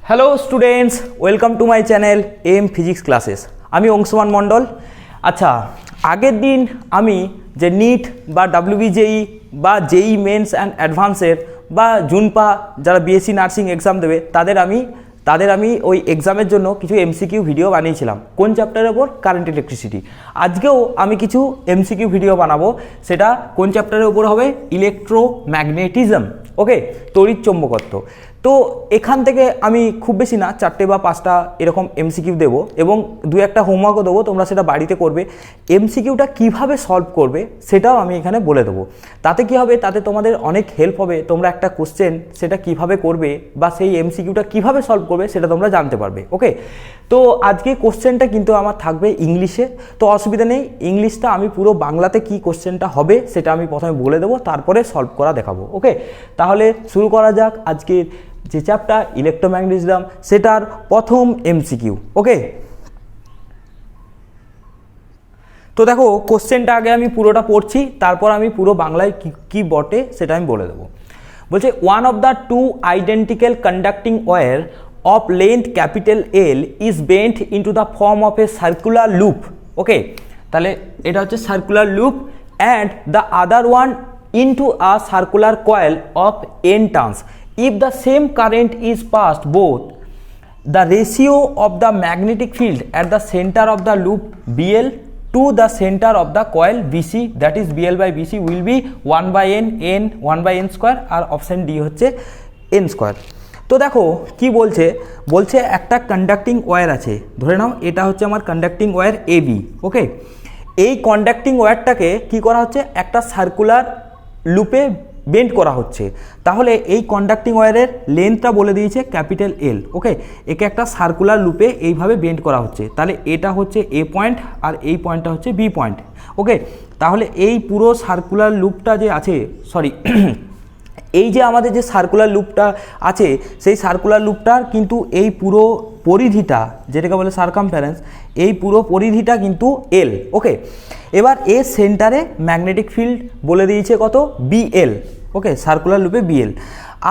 Hello students, welcome to my channel M physics classes. আমি অংশুমান মণ্ডল। আচ্ছা, আগের দিন আমি যে নিট বা WBJEE বা জেই মেন্স অ্যান্ড অ্যাডভান্সের বা জুনপা যারা বিএসসি নার্সিং এক্সাম দেবে তাদের আমি ওই এক্সামের জন্য কিছু এমসিকিউ ভিডিও বানিয়েছিলাম। কোন চ্যাপ্টারের ওপর? Current electricity. আজকেও আমি কিছু এমসিকিউ ভিডিও বানাবো, সেটা কোন চ্যাপ্টারের ওপর হবে? ইলেকট্রোম্যাগনেটিজম। ওকে, তড়িৎ চৌম্বকত্ব। তো এখান থেকে আমি খুব বেশি না 4টে বা 5টা এরকম এমসিকিউ দেবো এবং দু একটা হোমওয়ার্কও দেবো, তোমরা সেটা বাড়িতে করবে। এমসিকিউটা কিভাবে সলভ করবে সেটাও আমি এখানে বলে দেবো। তাতে কি হবে? তাতে তোমাদের অনেক হেল্প হবে। তোমরা একটা কোশ্চেন সেটা কিভাবে করবে বা সেই এমসিকিউটা কিভাবে সলভ করবে সেটা তোমরা জানতে পারবে। ওকে, তো আজকে কোশ্চেনটা কিন্তু আমার থাকবে ইংলিশে, তো অসুবিধা নেই। ইংলিশটা আমি পুরো বাংলাতে কি কোশ্চেনটা হবে সেটা আমি প্রথমে বলে দেবো, তারপরে সলভ করা দেখাবো। ওকে, তাহলে শুরু করা যাক আজকের যে চ্যাপ্টার ইলেকট্রোম্যাগনেটিজম সেটার প্রথম এমসিকিউ। ওকে, তো দেখো কোশ্চেনটা আগে আমি পুরোটা পড়ছি, তারপর আমি পুরো বাংলায় কি বটে সেটা আমি বলে দেবো। বলছে one of the two identical conducting wire of length capital L is bent into the form of a circular loop. ওকে, তাহলে এটা হচ্ছে circular loop and the other one into a circular coil of n turns. If the same current is passed both, the ratio of the magnetic field at the center of the loop BL to the center of the coil BC, that is BL by BC, will be 1 by n 1 by n square, আর option D হচ্ছে n square. তো দেখো কি বলছে একটা conducting wire আছে, ধরে নাও এটা হচ্ছে আমার কন্ডাক্টিং ওয়্যার AB। ওকে, এই কন্ডাক্টিং ওয়্যারটাকে কি করা হচ্ছে? একটা সার্কুলার লুপে বেন্ড করা হচ্ছে। তাহলে এই কন্ডাক্টিং ওয়্যারের লেন্থটা বলে দিয়েছে ক্যাপিটাল L। ওকে, একে একটা সার্কুলার লুপে এইভাবে বেন্ড করা হচ্ছে। তাহলে এটা হচ্ছে A পয়েন্ট আর এই পয়েন্টটা হচ্ছে B পয়েন্ট। ওকে, তাহলে এই পুরো সার্কুলার লুপটা যে আছে, সরি এই যে আমাদের যে সার্কুলার লুপটা আছে সেই সার্কুলার লুপটার কিন্তু এই পুরো পরিধিটা, যেটাকে বলে সার্কামফারেন্স, এই পুরো পরিধিটা কিন্তু L। ওকে, এবার এর সেন্টারে ম্যাগনেটিক ফিল্ড বলে দিয়েছে কত? BL। ওকে, সার্কুলার লুপে BL।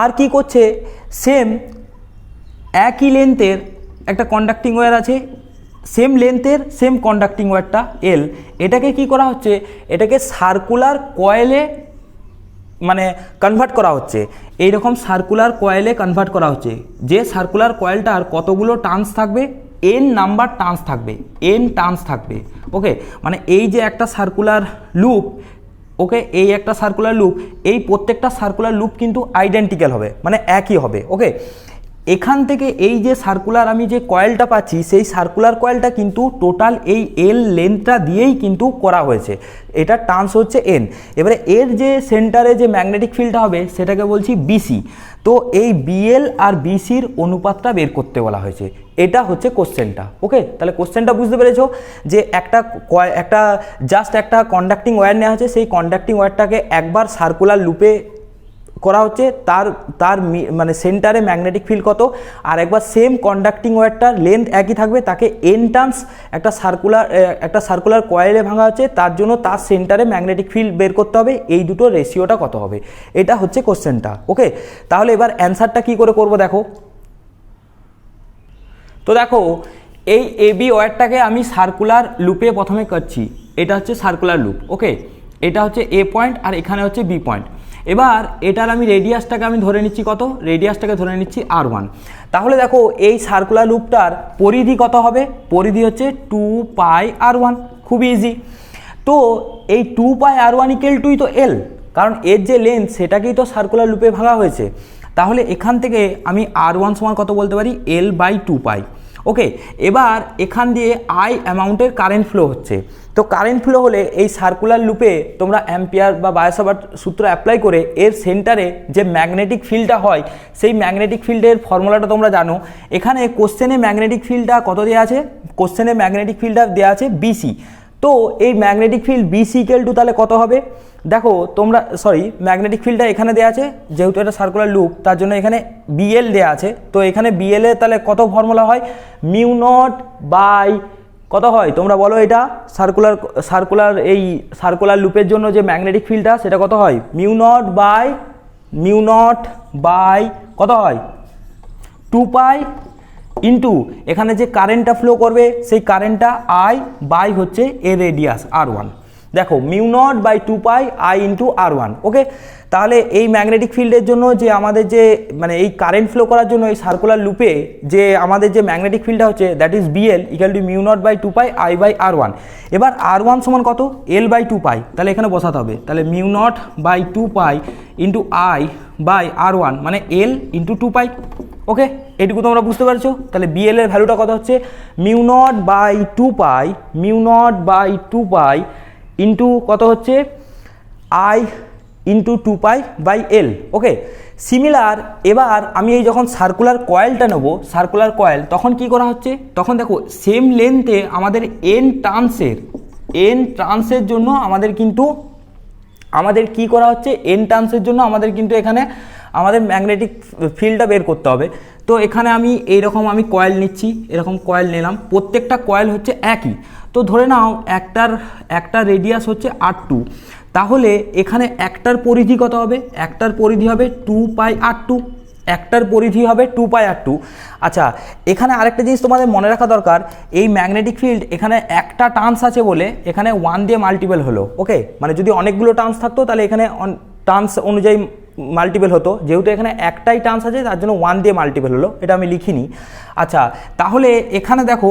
আর কি করছে? সেম একই লেন্থের একটা কন্ডাক্টিং ওয়্যার আছে, সেম লেন্থের সেম কন্ডাক্টিং ওয়্যারটা L, এটাকে কি করা হচ্ছে? এটাকে সার্কুলার কয়েলে মানে কনভার্ট করা হচ্ছে। এইরকম সার্কুলার কয়েলে কনভার্ট করা হচ্ছে। যে সার্কুলার কয়েলটার কতগুলো টার্নস থাকবে? n নাম্বার টার্নস থাকবে, n টার্নস থাকবে। ওকে, মানে এই যে একটা সার্কুলার লুপ, ওকে, এই একটা সার্কুলার লুপ, এই প্রত্যেকটা সার্কুলার লুপ কিন্তু আইডেন্টিক্যাল হবে, মানে একই হবে। ওকে, এখান থেকে এই যে সার্কুলার আমি যে কয়েলটা পাচ্ছি সেই সার্কুলার কয়েলটা কিন্তু টোটাল এই L লেন্থটা দিয়েই কিন্তু করা হয়েছে। এটা টার্নস হচ্ছে n। এবারে এর যে সেন্টারে যে ম্যাগনেটিক ফিল্ডটা হবে সেটাকে বলছি BC। তো এই BL আর BCর অনুপাতটা বের করতে বলা হয়েছে। এটা হচ্ছে কোশ্চেনটা। ওকে, তাহলে কোশ্চেনটা বুঝতে পেরেছো যে একটা জাস্ট একটা কন্ডাক্টিং ওয়্যার নেওয়া হচ্ছে, সেই কন্ডাক্টিং ওয়্যারটাকে একবার সার্কুলার লুপে করা হচ্ছে, তার মানে সেন্টারে ম্যাগনেটিক ফিল্ড কত, আর একবার সেম কন্ডাক্টিং ওয়্যারটার লেন্থ একই থাকবে, তাকে n টার্নস একটা সার্কুলার কয়েলে ভাঙা হচ্ছে, তার জন্য তার সেন্টারে ম্যাগনেটিক ফিল্ড বের করতে হবে। এই দুটো রেশিওটা কত হবে, এটা হচ্ছে কোশ্চেনটা। ওকে, তাহলে এবার অ্যান্সারটা কি করে করব দেখো। তো দেখো এই AB ওয়্যারটাকে আমি সার্কুলার লুপে প্রথমে করছি। এটা হচ্ছে সার্কুলার লুপ। ওকে, এটা হচ্ছে A পয়েন্ট আর এখানে হচ্ছে B পয়েন্ট। এবার এটার আমি রেডিয়াসটাকে আমি ধরে নিচ্ছি কত? রেডিয়াসটাকে ধরে নিচ্ছি R1। তাহলে দেখো এই সার্কুলার লুপটার পরিধি কত হবে? পরিধি হচ্ছে 2πr1। খুব ইজি। তো এই 2πr1 = তো L, কারণ এর যে লেন্থ সেটাকেই তো সার্কুলার লুপে ভাঙা হয়েছে। তাহলে এখান থেকে আমি R1 সমান কত বলতে পারি? L/2π। ওকে, এবার এখান দিয়ে I অ্যামাউন্টের কারেন্ট ফ্লো হচ্ছে। তো কারেন্ট ফ্লো হলে এই সার্কুলার লুপে তোমরা অ্যাম্পিয়ার বা বায়োসাভার্ট সূত্র অ্যাপ্লাই করে এর সেন্টারে যে ম্যাগনেটিক ফিল্ডটা হয় সেই ম্যাগনেটিক ফিল্ডের ফর্মুলাটা তোমরা জানো। এখানে কোশ্চেনে ম্যাগনেটিক ফিল্ডটা কত দেওয়া আছে? কোশ্চেনে ম্যাগনেটিক ফিল্ডটা দেওয়া আছে BC। তো এই ম্যাগনেটিক ফিল্ড BC = তাহলে কত হবে? দেখো তোমরা, সরি, ম্যাগনেটিক ফিল্ডটা এখানে দেওয়া আছে, যেহেতু এটা সার্কুলার লুপ তার জন্য এখানে BL দেওয়া আছে। তো এখানে BL এর তাহলে কত ফর্মুলা হয়? μ0 বাই কত হয় তোমরা বলো? এটা এই সার্কুলার লুপের জন্য যে ম্যাগনেটিক ফিল্ডটা সেটা কত হয়? μ0 বাই কত হয়? টু পাই ইন্টু এখানে যে কারেন্টটা ফ্লো করবে সেই কারেন্টটা আই বাই হচ্ছে এ রেডিয়াস R1। দেখো mu naught by two pi I into R1। Okay, তাহলে এই ম্যাগনেটিক ফিল্ডের জন্য যে আমাদের যে মানে এই কারেন্ট ফ্লো করার জন্য এই সার্কুলার লুপে যে আমাদের যে ম্যাগনেটিক ফিল্ডটা হচ্ছে that is BL equal to mu naught by two pi I by R1। এবার R1 সমান কত, এল বাই টু পাই, তাহলে এখানে বসাতে হবে, তাহলে mu naught by two pi into I by R1 মানে এল ইন্টু টু পাই। ওকে, এটুকু তোমরা বুঝতে পারছো। তাহলে বিএল এর ভ্যালুটা কত হচ্ছে mu naught by two pi, mu naught by two pi into কত হচ্ছে I into two pi by L. Okay, similar এবার আমি এই যখন সার্কুলার কয়েলটা নেবো, সার্কুলার কয়েল, তখন কি করা হচ্ছে, তখন দেখো সেম লেন্থে আমাদের এন ট্রান্সের জন্য আমাদের কি করা হচ্ছে, এন টার্নসের জন্য আমাদের কিন্তু এখানে আমাদের ম্যাগনেটিক ফিল্ডটা বের করতে হবে। তো এখানে আমি এইরকম আমি কয়েল নিচ্ছি, এরকম কয়েল নিলাম, প্রত্যেকটা কয়েল হচ্ছে একই। তো ধরে নাও একটা রেডিয়াস হচ্ছে R2, তাহলে এখানে একটার পরিধি কত হবে, একটার পরিধি হবে টু পাই R2, একটার পরিধি হবে টু পাই R2। আচ্ছা, এখানে আরেকটা জিনিস তোমাদের মনে রাখা দরকার, এই ম্যাগনেটিক ফিল্ড এখানে একটা টার্নস আছে বলে এখানে 1 দিয়ে মাল্টিপল হলো। ওকে, মানে যদি অনেকগুলো টার্নস থাকতো তাহলে এখানে টার্নস অনুযায়ী মাল্টিপল হতো, যেহেতু এখানে একটাই টার্নস আছে তার জন্য 1 দিয়ে মাল্টিপল হলো, এটা আমি লিখিনি। আচ্ছা, তাহলে এখানে দেখো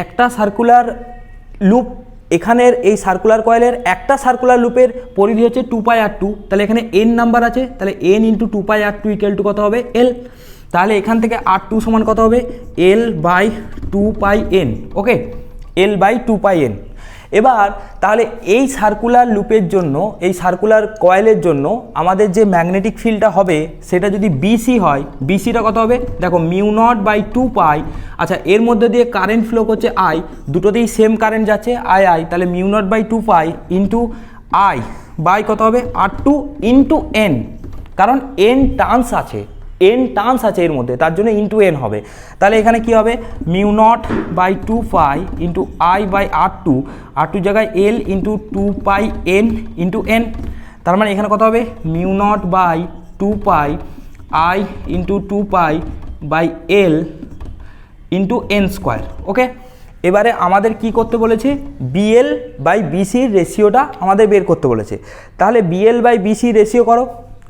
একটা সার্কুলার লুপ, এখানের এই সার্কুলার কয়েলের একটা সার্কুলার লুপের পরিধি হচ্ছে টু পাই R2, তাহলে এখানে এন নাম্বার আছে, তাহলে N into two pi R2 equal to কত হবে এল। তাহলে এখান থেকে R2 সমান কত হবে L by two pi N. Okay, L by two pi N. এবার তাহলে এই সার্কুলার লুপের জন্য, এই সার্কুলার কয়েলের জন্য আমাদের যে ম্যাগনেটিক ফিল্ডটা হবে সেটা যদি বিসি হয়, বিসিটা কত হবে, দেখো mu naught by two pi. আচ্ছা, এর মধ্যে দিয়ে কারেন্ট ফ্লো করছে আই, দুটোতেই সেম কারেন্ট যাচ্ছে আই, তাহলে mu naught by two pi into I by কত হবে R2 ইন্টু এন, কারণ এন টার্নস আছে এর মধ্যে, তার জন্য ইন্টু এন হবে। তাহলে এখানে কি হবে mu naught by two pi into I by R2 জায়গায় L into two pi N into N, তার মানে এখানে কত হবে mu naught by two pi I into two pi by L into N square. Okay, এবারে আমাদের কি করতে বলেছে, বিএল বাই বিসির রেশিওটা আমাদের বের করতে বলেছে। তাহলে বিএল বাই বিসি রেশিও করো,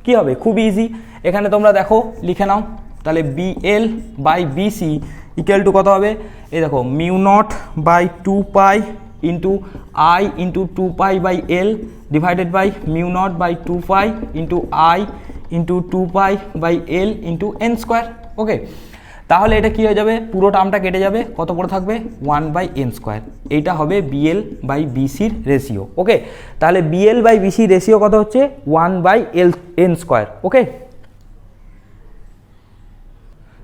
কি হবে, খুব ইজি, এখানে তোমরা দেখো লিখে নাও। তাহলে BL by BC equal to কত হবে, এই দেখো mu naught by two pi into I into two pi by L divided by mu naught by two pi into I into two pi by L into N square. Okay, তাহলে এটা কি হয়ে যাবে, পুরো টার্মটা কেটে যাবে, কত পড়ে থাকবে 1 বাই এন স্কোয়ার। এইটা হবে বিএল বাই বিসির রেশিও। ওকে, তাহলে বিএল বাই বিসি রেশিও কত হচ্ছে 1 বাই এন স্কোয়ার। ওকে,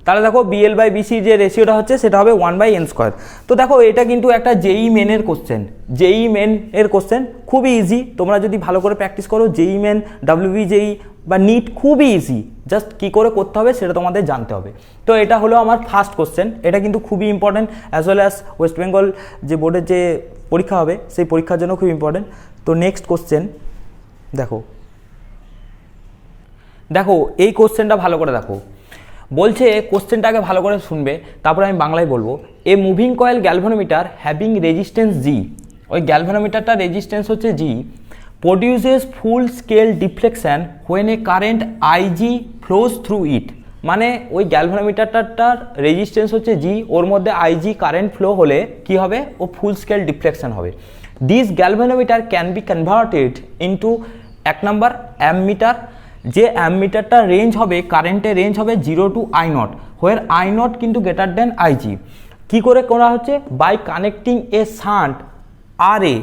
তাহলে দেখো বিএল বাই বিসি যে রেশিওটা হচ্ছে সেটা হবে 1 বাই এন স্কোয়ার। তো দেখো এটা কিন্তু একটা জেই মেনের কোশ্চেন, খুবই ইজি, তোমরা যদি ভালো করে প্র্যাকটিস করো জেই মেন, ডাব্লিউবি জেই বা নিট খুবই ইজি, জাস্ট কী করে করতে হবে সেটা তোমাদের জানতে হবে। তো এটা হলো আমার ফার্স্ট কোশ্চেন, এটা কিন্তু খুবই important, as well as West Bengal যে বোর্ডের যে পরীক্ষা হবে সেই পরীক্ষার জন্য খুব ইম্পর্টেন্ট। তো নেক্সট কোশ্চেন দেখো এই কোশ্চেনটা ভালো করে দেখো, বলছে কোশ্চেনটা আগে ভালো করে শুনবে, তারপরে আমি বাংলায় বলবো। A moving coil galvanometer having resistance G, ওই গ্যালভানোমিটারটা রেজিস্ট্যান্স হচ্ছে G, produces full scale deflection when a current IG flows through it, মানে ওই গ্যালভানোমিটারটার রেজিস্ট্যান্স হচ্ছে জি, ওর মধ্যে আইজি কারেন্ট ফ্লো হলে কি হবে, ও ফুল স্কেল ডিফ্লেকশন হবে। This galvanometer can be converted into 1 number ammeter, যে অ্যামমিটারটার রেঞ্জ হবে, কারেন্টের রেঞ্জ হবে 0 টু I0, হোয়ার I0 কিন্তু গ্রেটার দেন আইজি। কী করে করা হচ্ছে, বাই কানেক্টিং এ শান্ট আর এ,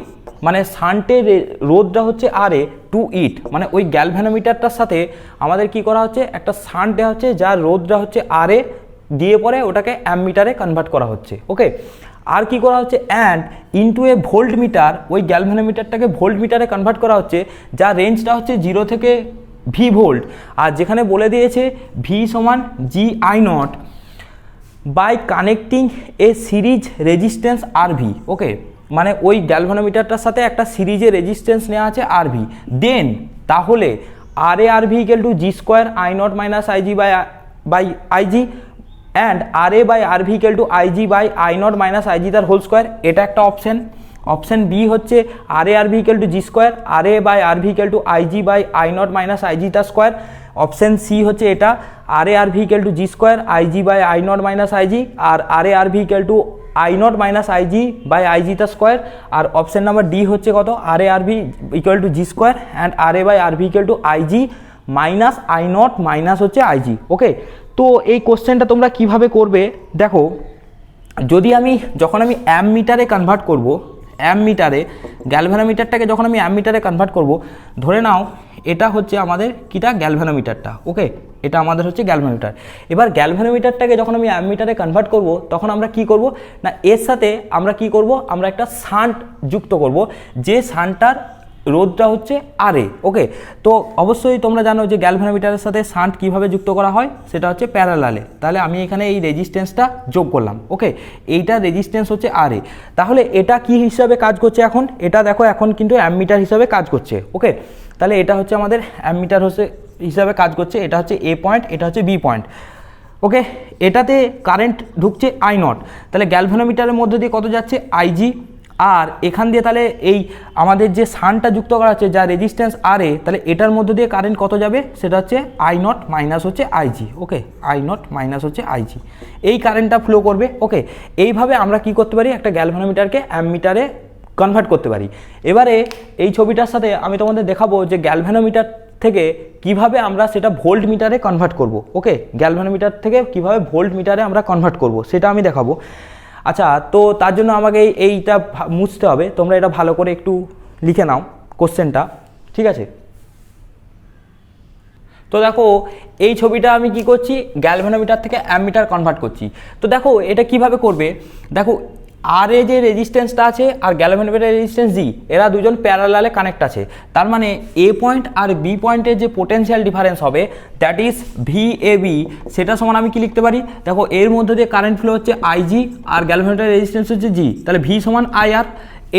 মানে শান্টের রোধটা হচ্ছে আর এ টু ইট, মানে ওই গ্যালভানোমিটারটার সাথে আমাদের কি করা হচ্ছে, একটা শান্ট দেওয়া হচ্ছে যার রোধটা হচ্ছে আর এ, দিয়ে পরে ওটাকে অ্যামমিটারে কনভার্ট করা হচ্ছে। ওকে, আর কি করা হচ্ছে, and into a volt metre, ওই গ্যালভানোমিটারটাকে ভোল্ট মিটারে কনভার্ট করা হচ্ছে যার রেঞ্জটা হচ্ছে 0 থেকে ভি ভোল্ট, আর যেখানে বলে দিয়েছে ভি সমান G I0 by connecting a series resistance R V. Okay, মানে ওই গ্যালভানোমিটারটার সাথে একটা সিরিজে রেজিস্ট্যান্স নেওয়া আছে আর ভি, দেন তাহলে R A R V equal to G square I0 minus IG by IG and R A by R V equal to IG by I naught minus IG তার whole square, এটা একটা option. Option B হচ্ছে R A R V equal to G square, R A by R V equal to IG by I naught minus IG তার square. Option C হচ্ছে এটা R A R V equal to G square IG by I naught minus IG, আর R A R V equal to I naught minus IG by IG তার square. আর option number D হচ্ছে কত, R A R V equal to G square and R A by R V equal to IG minus I naught minus হচ্ছে IG. Okay, তো এই কোশ্চেনটা তোমরা কিভাবে করবে দেখো, যদি যখন আমি অ্যামমিটারে কনভার্ট করব, অ্যামমিটারে গ্যালভানোমিটারটাকে যখন আমি অ্যামমিটারে কনভার্ট করব, ধরে নাও এটা হচ্ছে আমাদের কিটা গ্যালভানোমিটারটা। ওকে, এটা আমাদের হচ্ছে গ্যালভানোমিটার। এবার গ্যালভানোমিটারটাকে যখন আমি অ্যামমিটারে কনভার্ট করব, তখন আমরা কি করব না, এর সাথে আমরা কি করব, আমরা একটা শান্ট যুক্ত করব, যে শান্টটার রোধটা হচ্ছে আর এ। ওকে, তো অবশ্যই তোমরা জানো যে গ্যালভানোমিটারের সাথে শান্ট কিভাবে যুক্ত করা হয়, সেটা হচ্ছে প্যারালালে। তাহলে আমি এখানে এই রেজিস্ট্যান্সটা যোগ করলাম। ওকে, এইটা রেজিস্ট্যান্স হচ্ছে আর এ। তাহলে এটা কি হিসাবে কাজ করছে এখন, এটা দেখো এখন কিন্তু অ্যামমিটার হিসাবে কাজ করছে। ওকে, তাহলে এটা হচ্ছে আমাদের অ্যামমিটার হিসাবে কাজ করছে, এটা হচ্ছে এ পয়েন্ট, এটা হচ্ছে বি পয়েন্ট। ওকে, এটাতে কারেন্ট ঢুকছে আই নট, তাহলে গ্যালভানোমিটারের মধ্যে দিয়ে কত যাচ্ছে আইজি, আর এখান দিয়ে তাহলে এই আমাদের যে শান্টটা যুক্ত করা আছে যা রেজিস্ট্যান্স আর এ, তাহলে এটার মধ্যে দিয়ে কারেন্ট কত যাবে, সেটা হচ্ছে আই নট মাইনাস হচ্ছে IG. Okay, I naught minus হচ্ছে আইজি, এই কারেন্টটা ফ্লো করবে। ওকে, এইভাবে আমরা কি করতে পারি, একটা গ্যালভানোমিটারকে অ্যামমিটারে কনভার্ট করতে পারি। এবারে এই ছবিটার সাথে আমি তোমাদের দেখাবো যে গ্যালভানোমিটার থেকে কিভাবে আমরা সেটা ভোল্ট মিটারে কনভার্ট করব। ওকে, গ্যালভানোমিটার থেকে কিভাবে ভোল্ট মিটারে আমরা কনভার্ট করব সেটা আমি দেখাবো। আচ্ছা, তো তার জন্য আমাকে এইটা মুছতে হবে, তোমরা এটা ভালো করে একটু লিখে নাও কোশ্চেনটা, ঠিক আছে? তো দেখো এই ছবিটা আমি কি করছি, গ্যালভানোমিটার থেকে অ্যামমিটার কনভার্ট করছি। তো দেখো এটা কিভাবে করবে, দেখো আর এ যে রেজিস্ট্যান্সটা আছে আর গ্যালভানোমিটারের রেজিস্ট্যান্স জি, এরা দুজন প্যারালালে কানেক্ট আছে। তার মানে এ পয়েন্ট আর বি পয়েন্টের যে পোটেনশিয়াল ডিফারেন্স হবে, that is V A B, সেটা সমান আমি কি লিখতে পারি, দেখো এর মধ্যে দিয়ে কারেন্ট ফ্লো হচ্ছে আইজি আর গ্যালভানোমিটারের রেজিস্ট্যান্স হচ্ছে জি, তাহলে ভি সমান আই আর।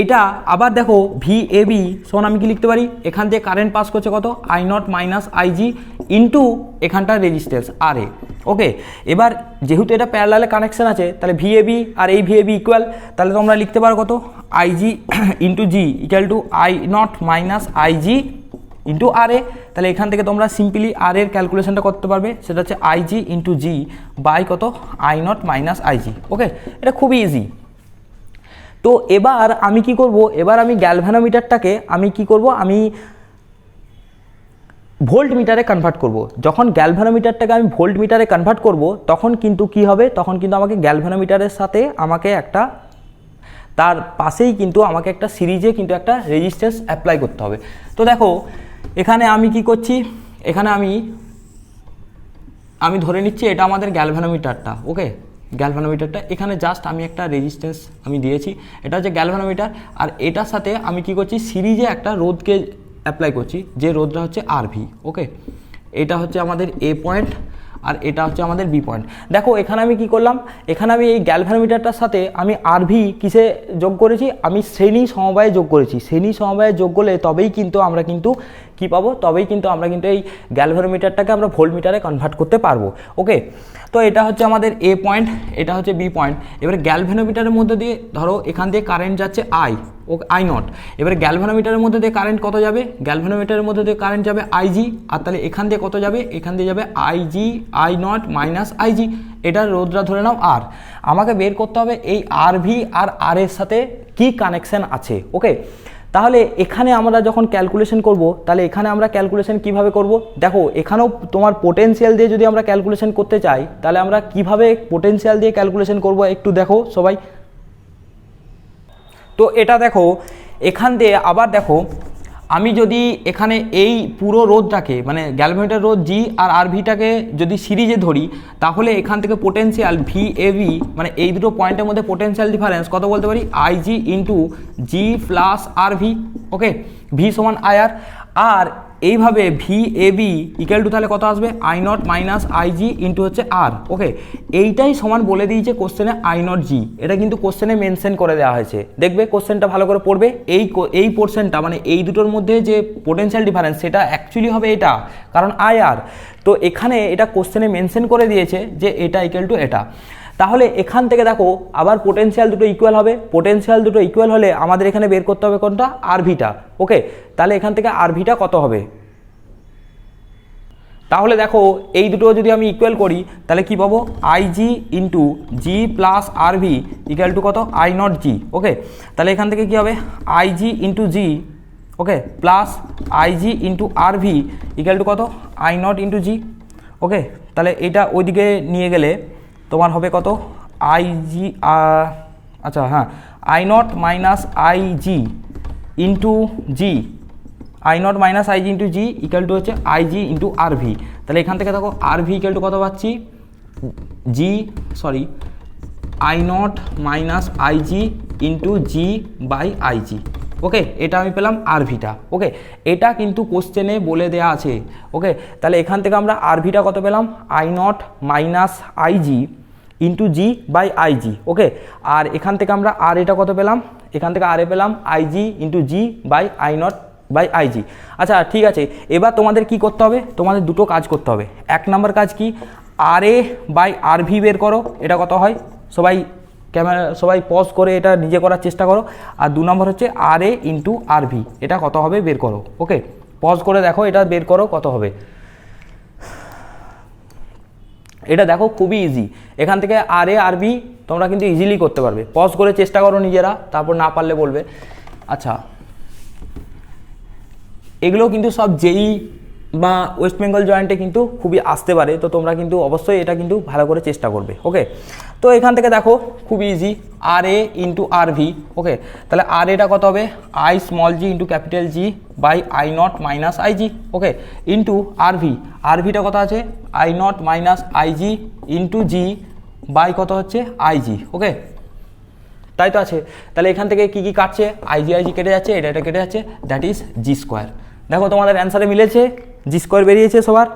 এটা আবার দেখো ভি এ বি সমান আমি কি লিখতে পারি, এখান থেকে কারেন্ট পাস করছে কত, I naught minus IG into এখানটার রেজিস্ট্যান্স আর এ। ওকে, এবার যেহেতু এটা প্যারালালে কানেকশন আছে, তাহলে ভি এ বি আর এই ভি এ বি ইকুয়াল, তাহলে তোমরা লিখতে পারো কত, IG into G equal to I naught minus IG into R A. তাহলে এখান থেকে তোমরা সিম্পলি আর এর ক্যালকুলেশনটা করতে পারবে, সেটা হচ্ছে আইজি ইন্টু জি বাই কত, I naught minus IG. Okay, এটা খুবই ইজি। তো এবার আমি কি করব, এবার আমি গ্যালভানোমিটারটাকে আমি কি করব, আমি ভোল্ট মিটারে কনভার্ট করব। যখন গ্যালভানোমিটারটাকে আমি ভোল্ট মিটারে কনভার্ট করব, তখন কিন্তু কি হবে, তখন কিন্তু আমাকে গ্যালভানোমিটারের সাথে আমাকে একটা তার পাশেই কিন্তু আমাকে একটা সিরিজে কিন্তু একটা রেজিস্ট্যান্স অ্যাপ্লাই করতে হবে। তো দেখো এখানে আমি কি করছি, এখানে আমি ধরে নিচ্ছি এটা আমাদের গ্যালভানোমিটারটা। ওকে, গ্যালভানোমিটারটা এখানে জাস্ট আমি একটা রেজিস্ট্যান্স আমি দিয়েছি, এটা হচ্ছে গ্যালভানোমিটার। আর এটার সাথে আমি কি করছি, সিরিজে একটা রোধকে অ্যাপ্লাই করছি, যে রোধটা হচ্ছে আর ভি। ওকে, এটা হচ্ছে আমাদের এ পয়েন্ট আর এটা হচ্ছে আমাদের বি পয়েন্ট। দেখো এখানে আমি কি করলাম, এখানে আমি এই গ্যালভানোমিটারটার সাথে আমি আর ভি কিসে যোগ করেছি, আমি শ্রেণী সমবায়ে যোগ করেছি। শ্রেণী সমবায়ে যোগ করলে তবেই কিন্তু আমরা কিন্তু কি পাবো, তবেই কিন্তু আমরা কিন্তু এই গ্যালভানোমিটারটাকে আমরা ভোল্ট মিটারে কনভার্ট করতে পারবো। ওকে, তো এটা হচ্ছে আমাদের এ পয়েন্ট, এটা হচ্ছে বি পয়েন্ট। এবারে গ্যালভানোমিটারের মধ্যে দিয়ে ধরো এখান দিয়ে কারেন্ট যাচ্ছে আই, ও আই নট। এবারে গ্যালভানোমিটারের মধ্যে দিয়ে কারেন্ট কত যাবে, গ্যালভানোমিটারের মধ্যে দিয়ে কারেন্ট যাবে আইজি, আর তাহলে এখান দিয়ে কত যাবে, এখান দিয়ে যাবে IG I naught minus IG. এটার রোধটা ধরে নাও আর। আমাকে বের করতে হবে এই আর ভি আর আর এর সাথে কি কানেকশন আছে। ওকে, তাহলে এখানে আমরা যখন ক্যালকুলেশন করব, তাহলে এখানে আমরা ক্যালকুলেশন কিভাবে করব, দেখো এখানেও তোমার পোটেনশিয়াল দিয়ে যদি আমরা ক্যালকুলেশন করতে চাই, তাহলে আমরা কিভাবে পোটেনশিয়াল দিয়ে ক্যালকুলেশন করব একটু দেখো সবাই। তো এটা দেখো এখান দিয়ে আবার দেখো, আমি যদি এখানে এই পুরো রোধটাকে মানে গ্যালভানোমিটার রোধ জি আর আর ভিটাকে যদি সিরিজে ধরি, তাহলে এখান থেকে পোটেনশিয়াল ভি এ ভি মানে এই দুটো পয়েন্টের মধ্যে পোটেনশিয়াল ডিফারেন্স কত বলতে পারি, IG into G plus R V. Okay, V সমান আই আর। আর এইভাবে V A B equal to তাহলে কত আসবে, I naught minus IG into হচ্ছে আর। ওকে, এইটাই সমান বলে দিয়েছে কোশ্চেনে আই নট জি, এটা কিন্তু কোশ্চেনে মেনশন করে দেওয়া হয়েছে। দেখবে কোশ্চেনটা ভালো করে পড়বে, এই পোর্শনটা মানে এই দুটোর মধ্যে যে পোটেনশিয়াল ডিফারেন্স সেটা অ্যাকচুয়ালি হবে এটা, কারণ আই আর। তো এখানে এটা কোশ্চেনে মেনশন করে দিয়েছে যে এটা ইকুয়াল টু এটা। তাহলে এখান থেকে দেখো আবার পোটেনশিয়াল দুটো ইকুয়াল হবে, পোটেনশিয়াল দুটো ইকুয়াল হলে আমাদের এখানে বের করতে হবে কোনটা, আরভিটা। ওকে, তাহলে এখান থেকে আরভিটা কত হবে, তাহলে দেখো এই দুটো যদি আমি ইকুয়াল করি তাহলে কি পাবো, IG into G plus RV equal to কত, আই নট জি। ওকে, তাহলে এখান থেকে কি হবে, IG into G, okay, plus IG into RV equal to কত, I naught into G. Okay, তাহলে এটা ওইদিকে নিয়ে গেলে তোমার হবে কত, আইজি, আচ্ছা হ্যাঁ, I naught minus IG into G, I naught minus IG into G equal to হচ্ছে আইজি ইন্টু আরভি। তাহলে এখান থেকে দেখো আরভি ইকুয়াল টু কত পাচ্ছি, I naught minus IG into G by IG. Okay, এটা আমি পেলাম আরভিটা। ওকে, এটা কিন্তু কোশ্চেনে বলে দেয়া আছে। ওকে, তাহলে এখান থেকে আমরা আরভিটা কত পেলাম, I naught minus IG into G by IG. Okay, আর এখান থেকে আমরা আর এটা কত পেলাম, এখান থেকে আর এ পেলাম IG into G by I naught by IG. আচ্ছা ঠিক আছে, এবার তোমাদের কি করতে হবে, তোমাদের দুটো কাজ করতে হবে। এক নম্বর কাজ কি, আর এ বাই আরভি বের করো, এটা কত হয়, সবাই পজ করে এটা নিজে করার চেষ্টা করো। আর দু নম্বর হচ্ছে আর এ ইন্টু আরভি, এটা কত হবে বের করো। ওকে, পজ করে দেখো এটা বের করো কত হবে। এটা দেখো খুবই ইজি, এখান থেকে আর এ আরভি তোমরা কিন্তু ইজিলি করতে পারবে। পজ করে চেষ্টা করো নিজেরা, তারপর না পারলে বলবে। আচ্ছা, এগুলো কিন্তু সব জেই বা ওয়েস্ট বেঙ্গল জয়েন্টে কিন্তু খুবই আসতে পারে, তো তোমরা কিন্তু অবশ্যই এটা কিন্তু ভালো করে চেষ্টা করবে। ওকে, তো এখান থেকে দেখো খুবই easy, R A into RV. Okay, তাহলে আর এটা কত হবে, I small G into capital G by I naught minus IG. Okay, into RV, আরভিটা কত আছে, I naught minus IG into G by কত হচ্ছে আইজি। ওকে, তাই তো আছে। তাহলে এখান থেকে কি কি কাটছে, আইজি আইজি কেটে যাচ্ছে, এটা এটা কেটে যাচ্ছে, দ্যাট ইজ জি স্কোয়ার। দেখো তোমাদের অ্যান্সারে মিলেছে, জি স্কোয়ার বেরিয়েছে সবার,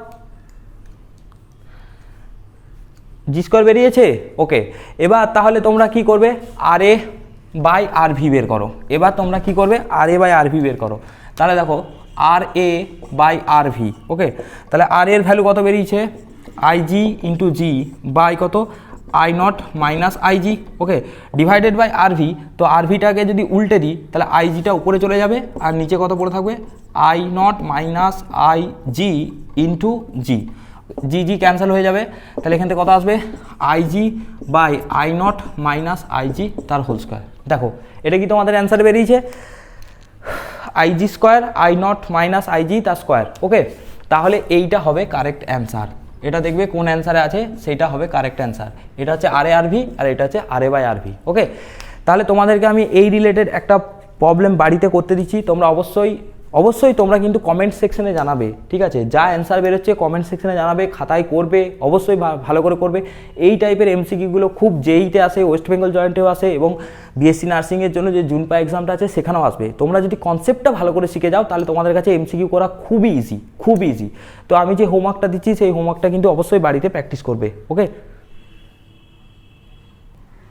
জি স্কোয়ার বেরিয়েছে। ওকে, এবার তাহলে তোমরা কি করবে, আর এ বাই আর ভি বের করো। এবার তোমরা কি করবে, আর এ বাই আর ভি বের করো। তাহলে দেখো আর এ বাই আর ভি। ওকে, তাহলে আর এর ভ্যালু কত বেরিয়েছে, আইজি ইন্টু জি বাই কত, I naught minus IG. Okay, divided by RV, তো আরভিটাকে যদি উল্টে দিই তাহলে আইজিটা উপরে চলে যাবে আর নিচে কত পড়ে থাকবে, I naught minus I G into G, G G cancel হয়ে যাবে। তাহলে এখান থেকে কত আসবে, IG by I naught minus IG তার হোল স্কোয়ার। দেখো এটা কি তোমাদের অ্যান্সার বেরিয়েছে, IG square I naught minus IG তার স্কোয়ার। ওকে, তাহলে এইটা হবে কারেক্ট অ্যান্সার। এটা দেখবে কোন অ্যান্সারে আছে, সেইটা হবে কারেক্ট অ্যান্সার। এটা হচ্ছে আর এ আরভি আর এটা হচ্ছে R A by RV. Okay, তাহলে তোমাদেরকে আমি এই রিলেটেড একটা প্রবলেম বাড়িতে করতে দিচ্ছি, তোমরা অবশ্যই তোমরা কিন্তু কমেন্ট সেকশনে জানাবে। ঠিক আছে, যা অ্যান্সার বেরোচ্ছে কমেন্ট সেকশনে জানাবে, খাতায় করবে, অবশ্যই ভালো করে করবে। এই টাইপের এমসিকিউগুলো খুব জেইতে আসে, ওয়েস্ট বেঙ্গল জয়েন্টেও আসে এবং বিএসসি নার্সিংয়ের জন্য যে জুনপা এক্সামটা আছে সেখানেও আসবে। তোমরা যদি কনসেপ্টটা ভালো করে শিখে যাও তাহলে তোমাদের কাছে এমসিকিউ করা খুবই ইজি। তো আমি যে হোমওয়ার্কটা দিচ্ছি সেই হোমওয়ার্কটা কিন্তু অবশ্যই বাড়িতে প্র্যাকটিস করবে। ওকে,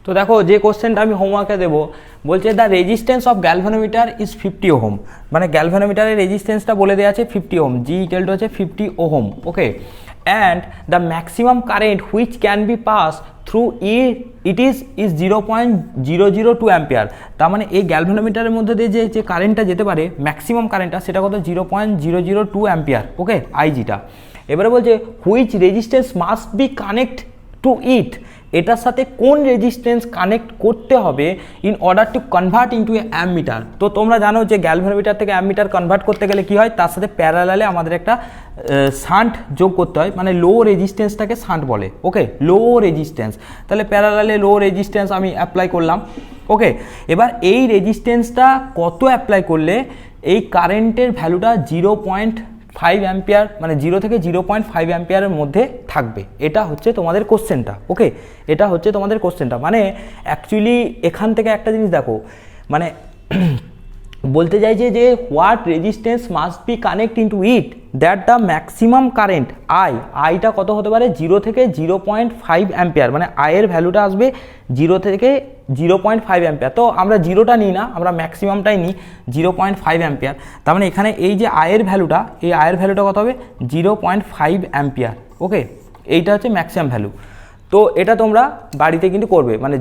তো দেখো যে কোশ্চেনটা আমি হোমওয়ার্কে দেবো, বলছে the resistance of galvanometer is 50 ohm. মানে গ্যালভানোমিটারের রেজিস্ট্যান্সটা বলে দেওয়া আছে 50 ওহম, জি ইকুয়াল টু হচ্ছে 50 ohm. Okay, and the maximum current which can be pass through it is 0.002 ampere. তার মানে এই গ্যালভানোমিটারের মধ্যে দিয়ে যে কারেন্টটা যেতে পারে, ম্যাক্সিমাম কারেন্টটা সেটা কত, 0.002 অ্যাম্পিয়ার। ওকে, আইজিটা। এবারে বলছে which resistance must be connect to it, এটার সাথে কোন রেজিস্ট্যান্স কানেক্ট করতে হবে in order to convert into a ammeter. তো তোমরা জানো যে গ্যালভানোমিটার থেকে অ্যামমিটার কনভার্ট করতে গেলে কি হয়, তার সাথে প্যারালালে আমাদের একটা শান্ট যোগ করতে হয়, মানে লো রেজিস্ট্যান্সটাকে শান্ট বলে। ওকে, লো রেজিস্ট্যান্স, তাহলে প্যারালালে লো রেজিস্ট্যান্স আমি অ্যাপ্লাই করলাম। ওকে, এবার এই রেজিস্ট্যান্সটা কত অ্যাপ্লাই করলে এই কারেন্টের ভ্যালুটা 0.5 অ্যাম্পিয়ার, মানে 0 থেকে 0.5 অ্যাম্পিয়ারের মধ্যে থাকবে। এটা হচ্ছে তোমাদের কোশ্চেনটা। ওকে, এটা হচ্ছে তোমাদের কোশ্চেনটা। মানে অ্যাকচুয়ালি এখান থেকে একটা জিনিস দেখো, মানে বলতে চাইছে যে what resistance must be connect into it that the maximum current আইটা কত হতে পারে 0 থেকে 0.5 অ্যাম্পিয়ার, মানে আয়ের ভ্যালুটা আসবে 0 থেকে 0.5 অ্যাম্পিয়ার। তো আমরা জিরোটা নিই না, আমরা ম্যাক্সিমামটাই নিই 0.5 অ্যাম্পিয়ার। তার মানে এখানে এই যে আয়ের ভ্যালুটা, এই আয়ের ভ্যালুটা কত হবে 0.5 অ্যাম্পিয়ার। ওকে, এইটা হচ্ছে ম্যাক্সিমাম ভ্যালু। তো এটা তোমরা বাড়িতে কিন্তু করবে, মানে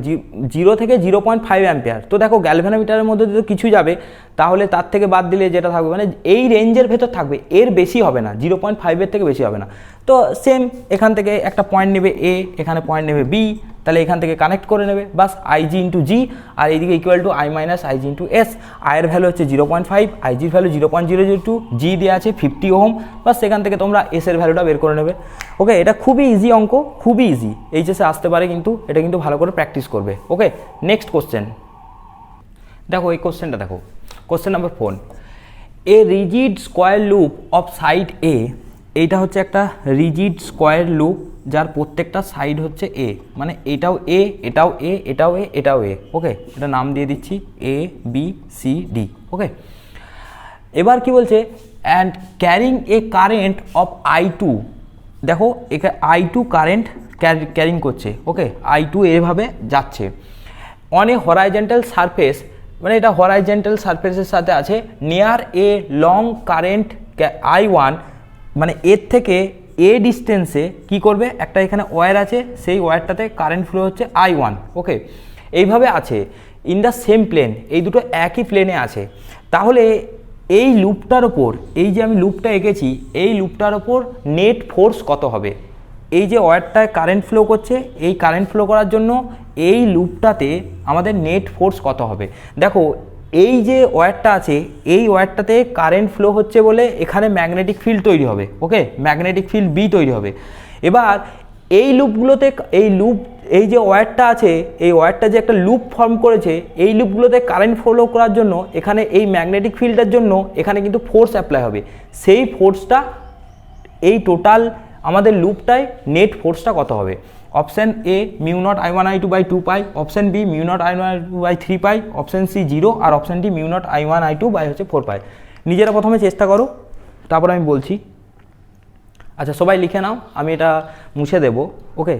0 থেকে 0.5 অ্যাম্পিয়ার। তো দেখো গ্যালভানোমিটারের মধ্যে যদি কিছু যাবে তাহলে তার থেকে বাদ দিলে যেটা থাকবে মানে এই রেঞ্জের ভেতর থাকবে, এর বেশি হবে না, 0.5-এর থেকে বেশি হবে না। তো সেম এখান থেকে একটা পয়েন্ট নেবে এ, এখানে পয়েন্ট নেবে বি, তাহলে এখান থেকে কানেক্ট করে নেবে বাস আইজি ইন্টু জি, আর এইদিকে equal to I minus IG into S. আয়ের ভ্যালু হচ্ছে 0.5, আইজির ভ্যালু 0.002, জি দেওয়া আছে 50 ওহম, বাস সেখান থেকে তোমরা এসের ভ্যালুটা বের করে নেবে। ওকে, এটা খুবই ইজি অঙ্ক, খুবই ইজি, এইচএসে আসতে পারে, কিন্তু এটা কিন্তু ভালো করে প্র্যাকটিস করবে। ওকে, নেক্সট কোশ্চেন দেখো, এই কোশ্চেনটা দেখো, question number 4, a rigid square loop of side A. এইটা হচ্ছে একটা রিজিড স্কোয়ার লুপ যার প্রত্যেকটা সাইড হচ্ছে এ, মানে এটাও এ, এটাও এ, এটাও এ, এটাও এ। ওকে, এটা নাম দিয়ে দিচ্ছি এ বি সি ডি। ওকে, এবার কি বলছে, and carrying a current of I2। দেখো এখানে I2 কারেন্ট ক্যারিং করছে। ওকে, I2 এভাবে যাচ্ছে অন এ হরাইজন্টাল সারফেস, মানে এটা হরাইজন্টাল সারফেসের সাথে আছে, near a long current I1, মানে এর থেকে এ ডিস্টেন্সে কি করবে, একটা এখানে ওয়্যার আছে, সেই ওয়্যারটাতে কারেন্ট ফ্লো হচ্ছে I1। ওকে, এইভাবে আছে ইন দ্য সেম প্লেন, এই দুটো একই প্লেনে আছে। তাহলে এই লুপটার ওপর, এই যে আমি লুপটা এঁকেছি, এই লুপটার ওপর নেট ফোর্স কত হবে? এই যে ওয়্যারটায় কারেন্ট ফ্লো করছে, এই কারেন্ট ফ্লো করার জন্য এই লুপটাতে আমাদের নেট ফোর্স কত হবে? দেখো এই যে ওয়্যারটা আছে, এই ওয়্যারটাতে কারেন্ট ফ্লো হচ্ছে বলে এখানে ম্যাগনেটিক ফিল্ড তৈরি হবে। ওকে, ম্যাগনেটিক ফিল্ড বি তৈরি হবে। এবার এই লুপগুলোতে, এই যে ওয়্যারটা আছে, এই ওয়্যারটা যে একটা লুপ ফর্ম করেছে, এই লুপগুলোতে কারেন্ট ফ্লো করার জন্য এখানে এই ম্যাগনেটিক ফিল্ডের জন্য এখানে কিন্তু ফোর্স অ্যাপ্লাই হবে। সেই ফোর্সটা এই টোটাল আমাদের লুপটায় নেট ফোর্সটা কত হবে? Option A μ0 I1 I2 by 2 pi, option B μ0 I1 I2 by 3 pi, option C 0, আর option D μ0 I1 I2 by হচ্ছে 4 পাই। নিজেরা প্রথমে চেষ্টা করো, তারপর আমি বলছি। আচ্ছা, সবাই লিখে নাও, আমি এটা মুছে দেব। ওকে,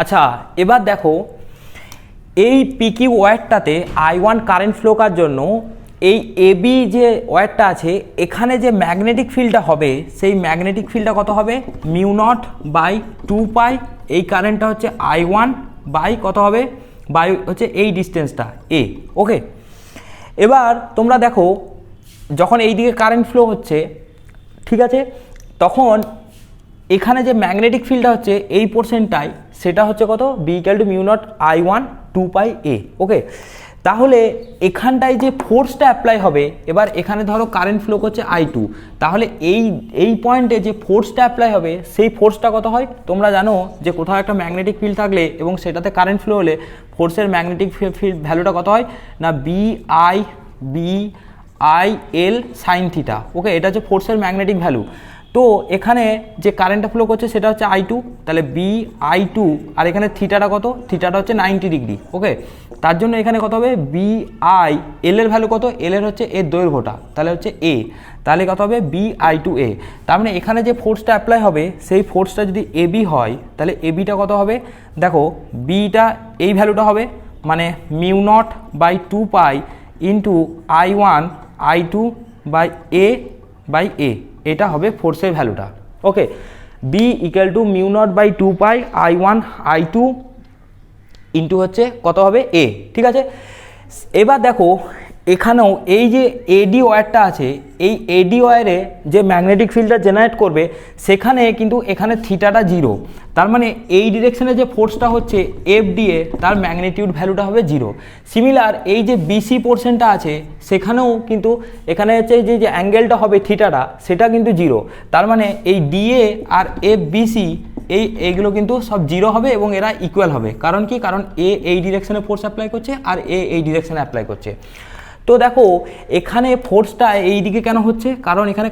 আচ্ছা এবার দেখো, এই পিকিউ ওয়্যারটাতে I1 কারেন্ট ফ্লো করার জন্য এই এবি যে ওয়্যারটা আছে, এখানে যে ম্যাগনেটিক ফিল্ডটা হবে, সেই ম্যাগনেটিক ফিল্ডটা কত হবে? μ0 বাই 2 পাই। এই কারেন্টটা হচ্ছে I1 বাই কত হবে? বাই হচ্ছে এই ডিস্টেন্সটা এ। ওকে, এবার তোমরা দেখো, যখন এই দিকে কারেন্ট ফ্লো হচ্ছে, ঠিক আছে, তখন এখানে যে ম্যাগনেটিক ফিল্ডটা হচ্ছে এই পোর্শনটাই, সেটা হচ্ছে কত? বি ইকুয়াল টু μ0 I1 2 পাই এ। ওকে, তাহলে এখানটায় যে ফোর্সটা অ্যাপ্লাই হবে, এবার এখানে ধরো কারেন্ট ফ্লো করছে I2, তাহলে এই পয়েন্টে যে ফোর্সটা অ্যাপ্লাই হবে, সেই ফোর্সটা কত হয়? তোমরা জানো যে কোথাও একটা ম্যাগনেটিক ফিল্ড থাকলে এবং সেটাতে কারেন্ট ফ্লো হলে ফোর্সের ম্যাগনেটিক ফিল্ড ভ্যালুটা কত হয় না? BI sin theta. ওকে, এটা হচ্ছে ফোর্সের ম্যাগনেটিক ভ্যালু। তো এখানে যে কারেন্টটা ফ্লো করছে সেটা হচ্ছে I2, তাহলে BI2, আর এখানে থিটাটা কত? থিটাটা হচ্ছে 90 ডিগ্রি। ওকে, তার জন্য এখানে কত হবে? BI, এল এর ভ্যালু কত? এল এর হচ্ছে এর দৈর্ঘ্যটা, তাহলে হচ্ছে এ, তাহলে কত হবে? BI2A। তার মানে এখানে যে ফোর্সটা অ্যাপ্লাই হবে, সেই ফোর্সটা যদি AB হয়, তাহলে ABটা কত হবে? দেখো বিটা এই ভ্যালুটা হবে, মানে μ0 by 2 pi into I1 I2 by A by A, এটা হবে ফোর্সের ভ্যালুটা। Okay, B equal to μ0 by 2 pi I1 I2 into হচ্ছে কত হবে? এ। ঠিক আছে, এবার দেখো এখানেও এই যে এডি ওয়্যারটা আছে, এই এডি ওয়্যারে যে ম্যাগনেটিক ফিল্ডটা জেনারেট করবে, সেখানে কিন্তু এখানে থিটাটা 0, তার মানে এই ডিরেকশনে যে ফোর্সটা হচ্ছে FDA, তার ম্যাগনিটিউড ভ্যালুটা হবে 0। সিমিলার এই যে বিসি পোর্শনটা আছে, সেখানেও কিন্তু এখানে হচ্ছে যে অ্যাঙ্গেলটা হবে থিটাটা, সেটা কিন্তু 0, তার মানে এই ডিএ আর FBC এইগুলো কিন্তু সব 0 হবে এবং এরা ইকুয়াল হবে। কারণ কি? কারণ এ এই ডিরেকশনে ফোর্স অ্যাপ্লাই করছে আর এ এই ডিরেকশনে অ্যাপ্লাই করছে। তো দেখো এখানে ফোর্সটা এই দিকে কেন হচ্ছে? কারণ এখানে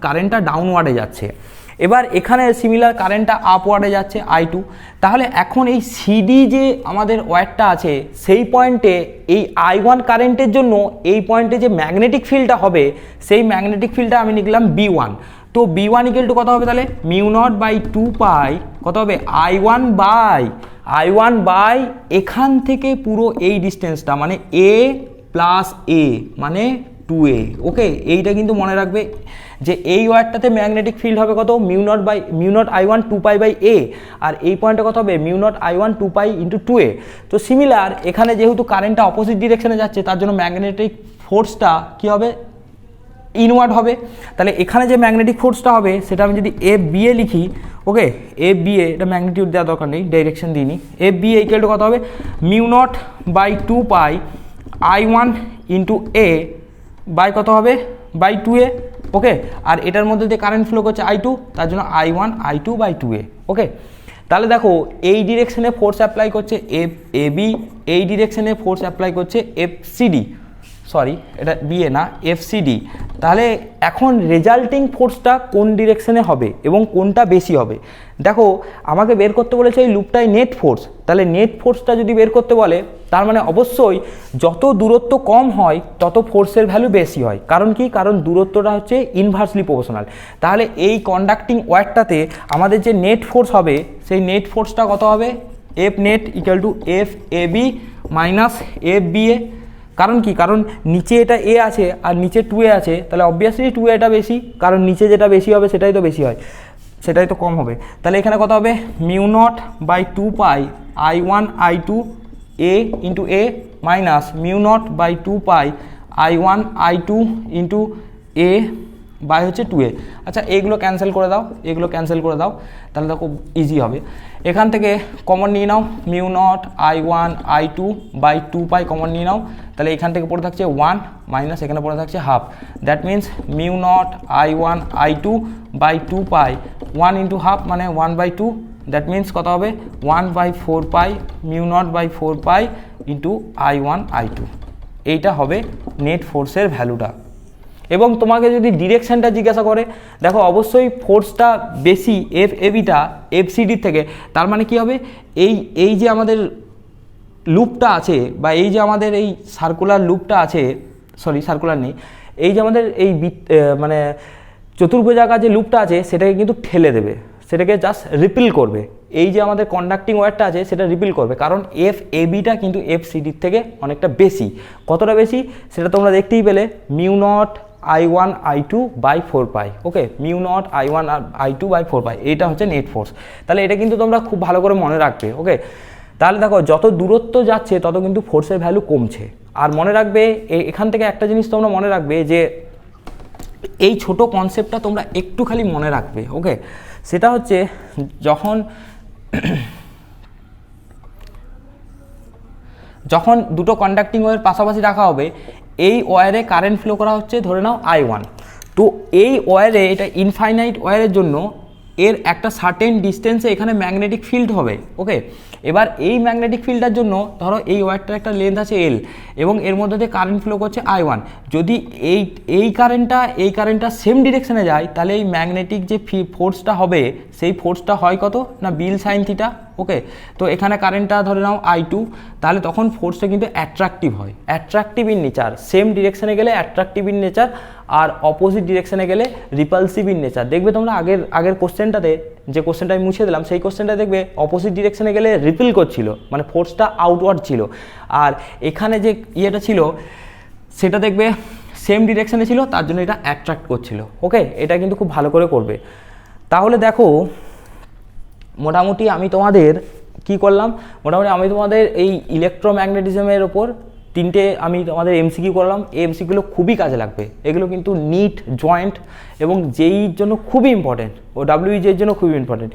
কারেন্টটা ডাউনওয়ার্ডে যাচ্ছে। এবার এখানে সিমিলার কারেন্টটা আপওয়ার্ডে যাচ্ছে I2, তাহলে এখন এই সিডি যে আমাদের ওয়্যারটা আছে সেই পয়েন্টে এই I1 কারেন্টের জন্য এই পয়েন্টে যে ম্যাগনেটিক ফিল্ডটা হবে সেই ম্যাগনেটিক ফিল্ডটা আমি লিখলাম B1। তো B1 ইকুয়াল টু কত হবে তাহলে মিউ নট বাই 2 পাই কত হবে I1 বাই এখান থেকে পুরো এই ডিস্টেন্সটা মানে A প্লাস A মানে 2A। ওকে, এইটা কিন্তু মনে রাখবে যে এই ওয়্যারটাতে ম্যাগনেটিক ফিল্ড হবে কত mu naught I1 2 pi by A, আর এই পয়েন্টে কত হবে mu naught I1 2 pi into 2A। তো সিমিলার এখানে যেহেতু কারেন্টটা অপোজিট ডিরেকশনে যাচ্ছে তার জন্য ম্যাগনেটিক ফোর্সটা কী হবে ইনওয়ার্ড হবে। তাহলে এখানে যে ম্যাগনেটিক ফোর্সটা হবে সেটা আমি যদি FBA লিখি, ওকে FBA, এটা ম্যাগনিটিউড দেওয়ার দরকার নেই, ডাইরেকশন দিইনি, FBA ইকুয়াল টু কত হবে mu naught by 2 pi I1 into A by কত হবে বাই 2A। ওকে, আর এটার মধ্যে যে কারেন্ট ফ্লো করছে I2 তার জন্য I1 I2 বাই 2A। ওকে, তাহলে দেখো এই ডিরেকশনে ফোর্স অ্যাপ্লাই করছে FAB, এই ডিরেকশনে ফোর্স অ্যাপ্লাই করছে FCD, সরি এটা BA না FCD। তাহলে এখন রেজাল্টিং ফোর্সটা কোন ডিরেকশনে হবে এবং কোনটা বেশি হবে? দেখো আমাকে বের করতে বলেছে এই লুপটাই নেট ফোর্স, তাহলে নেট ফোর্সটা যদি বের করতে বলে তার মানে অবশ্যই যত দূরত্ব কম হয় তত ফোর্সের ভ্যালু বেশি হয়। কারণ কি? কারণ দূরত্বটা হচ্ছে ইনভার্সলি প্রপোর্শনাল। তাহলে এই কন্ডাক্টিং ওয়্যারটাতে আমাদের যে নেট ফোর্স হবে সেই নেট ফোর্সটা কত হবে F net equal to FAB minus FBA। কারণ কি? কারণ নিচে এটা A আছে আর নিচে 2A আছে, তাহলে অবভিয়াসলি 2Aটা বেশি, কারণ নিচে যেটা বেশি হবে সেটাই তো বেশি হয়, সেটাই তো কম হবে। তাহলে এখানে কত হবে mu naught by 2 pi I1 I2 A into A minus mu naught by 2 pi I1 I2 into A by হচ্ছে 2A। আচ্ছা এইগুলো ক্যান্সেল করে দাও, এগুলো ক্যান্সেল করে দাও, তাহলে তো খুব ইজি হবে। এখান থেকে কমন নিয়ে নাও mu naught I1 I2 by 2 pi common নিয়ে নাও, তাহলে এখান থেকে পড়ে থাকছে 1 মাইনাস এখানে পড়ে থাকছে half, that means mu naught I1 I2 by 2 pi 1 into half মানে 1 বাই 2, দ্যাট মিন্স কত হবে 1 by 4 pi mu naught by 4 pi into I1 I2। এইটা হবে নেট ফোর্সের ভ্যালুটা। এবং তোমাকে যদি ডিরেকশনটা জিজ্ঞাসা করে, দেখো অবশ্যই ফোর্সটা বেশি FABটা FCDর থেকে, তার মানে কি হবে এই যে আমাদের লুপটা আছে বা এই যে আমাদের এই সার্কুলার লুপটা আছে, সরি সার্কুলার নেই, এই যে আমাদের এই মানে চতুর্ভুজাকার যে লুপটা আছে সেটাকে কিন্তু ঠেলে দেবে, সেটাকে জাস্ট রিপিল করবে। এই যে আমাদের কন্ডাক্টিং ওয়্যারটা আছে সেটা রিপিল করবে, কারণ FABটা কিন্তু FCDর থেকে অনেকটা বেশি। কতটা বেশি সেটা তোমরা দেখতেই পেলে, mu naught I1 I2 by 4 pi. Okay, mu naught I1 I2 by 4 pi, এইটা হচ্ছে নেট ফোর্স। তাহলে এটা কিন্তু তোমরা খুব ভালো করে মনে রাখবে। ওকে, তাহলে দেখো যত দূরত্ব যাচ্ছে তত কিন্তু ফোর্সের ভ্যালু কমছে। আর মনে রাখবে এখান থেকে একটা জিনিস তোমরা মনে রাখবে যে এই ছোট কনসেপ্টটা তোমরা একটু খালি মনে রাখবে। ওকে, সেটা হচ্ছে যখন দুটো কন্ডাক্টিং ওয়্যার পাশাপাশি রাখা হবে, এই ওয়্যারে কারেন্ট ফ্লো করা হচ্ছে ধরে নাও I1, তো এই ওয়্যারে এটা ইনফাইনাইট ওয়্যারের জন্য এর একটা সার্টেন ডিস্টেন্সে এখানে ম্যাগনেটিক ফিল্ড হবে। ওকে, এবার এই ম্যাগনেটিক ফিল্ডটার জন্য ধরো এই ওয়্যারটার একটা লেন্থ আছে L এবং এর মধ্যে দিয়ে কারেন্ট ফ্লো করছে I1, যদি এই কারেন্টটা সেম ডিরেকশনে যায় তাহলে এই ম্যাগনেটিক যে ফোর্সটা হবে সেই ফোর্সটা হয় কত না বিল সাইন থিটা। ওকে, তো এখানে কারেন্টটা ধরে নাও I2, তাহলে তখন ফোর্সটা কিন্তু অ্যাট্রাকটিভ হয়, অ্যাট্রাকটিভ ইন নেচার। সেম ডিরেকশনে গেলে অ্যাট্রাকটিভ ইন নেচার আর অপোজিট ডিরেকশনে গেলে রিপালসিভ ইন নেচার। দেখবে তোমরা আগের কোশ্চেনটাতে যে কোশ্চেনটা আমি মুছে দিলাম সেই কোশ্চেনটা দেখবে অপোজিট ডিরেকশনে গেলে রিপিল করছিল, মানে ফোর্সটা আউটওয়ার্ড ছিল, আর এখানে যে ইয়েটা ছিল সেটা দেখবে সেম ডিরেকশনে ছিল, তার জন্য এটা অ্যাট্রাক্ট করছিল। ওকে, এটা কিন্তু খুব ভালো করে করবে। তাহলে দেখো মোটামুটি আমি তোমাদের কি করলাম, আমি তোমাদের এই ইলেকট্রোম্যাগনেটিজমের ওপর তিনটে আমি তোমাদের এমসিকিউ করলাম। এই এমসিকিউগুলো খুবই কাজে লাগবে, এগুলো কিন্তু নিট, জয়েন্ট এবং জেইর জন্য খুবই ইম্পর্টেন্ট, ও WEJের জন্য খুবই ইম্পর্টেন্ট।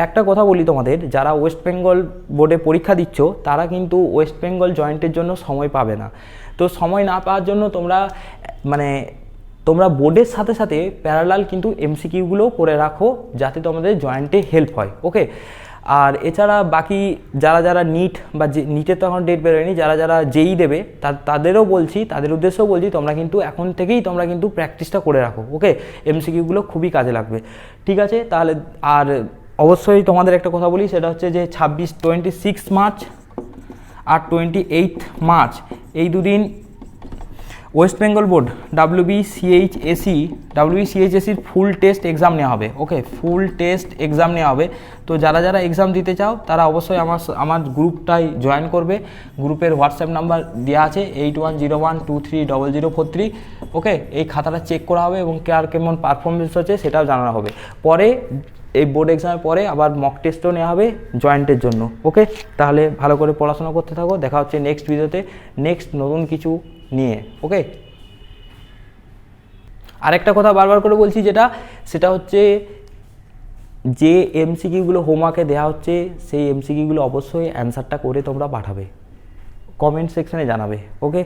একটা কথা বলি তোমাদের, যারা ওয়েস্ট বেঙ্গল বোর্ডে পরীক্ষা দিচ্ছ তারা কিন্তু ওয়েস্ট বেঙ্গল জয়েন্টের জন্য সময় পাবে না। তো সময় না পাওয়ার জন্য তোমরা বোর্ডের সাথে সাথে প্যারালাল কিন্তু এমসিকিউগুলোও করে রাখো যাতে তোমাদের জয়েন্টে হেল্প হয়। ওকে, আর এছাড়া বাকি যারা যারা নিট বা নিটের তো এখন ডেট বেরোয়নি, যারা যারা যেই দেবে তাদেরও বলছি, তাদের উদ্দেশ্যেও বলছি, তোমরা কিন্তু এখন থেকেই তোমরা কিন্তু প্র্যাকটিসটা করে রাখো, ওকে? এমসিকিউগুলো খুবই কাজে লাগবে, ঠিক আছে? তাহলে আর অবশ্যই তোমাদের একটা কথা বলি, সেটা হচ্ছে যে 26 মার্চ আর 28 মার্চ এই দুদিন ওয়েস্ট বেঙ্গল বোর্ড WBCHSCর ফুল টেস্ট এক্সাম নেওয়া হবে, ওকে? ফুল টেস্ট এক্সাম নেওয়া হবে। তো যারা যারা এক্সাম দিতে চাও তারা অবশ্যই আমার গ্রুপটাই জয়েন করবে। গ্রুপের হোয়াটসঅ্যাপ নাম্বার দেওয়া আছে 8101230043, ওকে? এই খাতাটা চেক করা হবে এবং কার কেমন পারফরমেন্স হচ্ছে সেটাও জানানো হবে। পরে এই বোর্ড এক্সামের পরে আবার মক টেস্টও নেওয়া হবে জয়েন্টের জন্য, ওকে? তাহলে ভালো করে পড়াশোনা করতে থাকো, দেখা হচ্ছে নেক্সট ভিডিওতে নেক্সট নতুন কিছু নিয়ে, ওকে? আরেকটা কথা বারবার করে বলছি, সেটা হচ্ছে যে এমসিকিউগুলো হোমওয়ার্কে দেওয়া হচ্ছে সেই এমসিকিউগুলো অবশ্যই অ্যান্সারটা করে তোমরা পাঠাবে, কমেন্ট সেকশনে জানাবে, ওকে?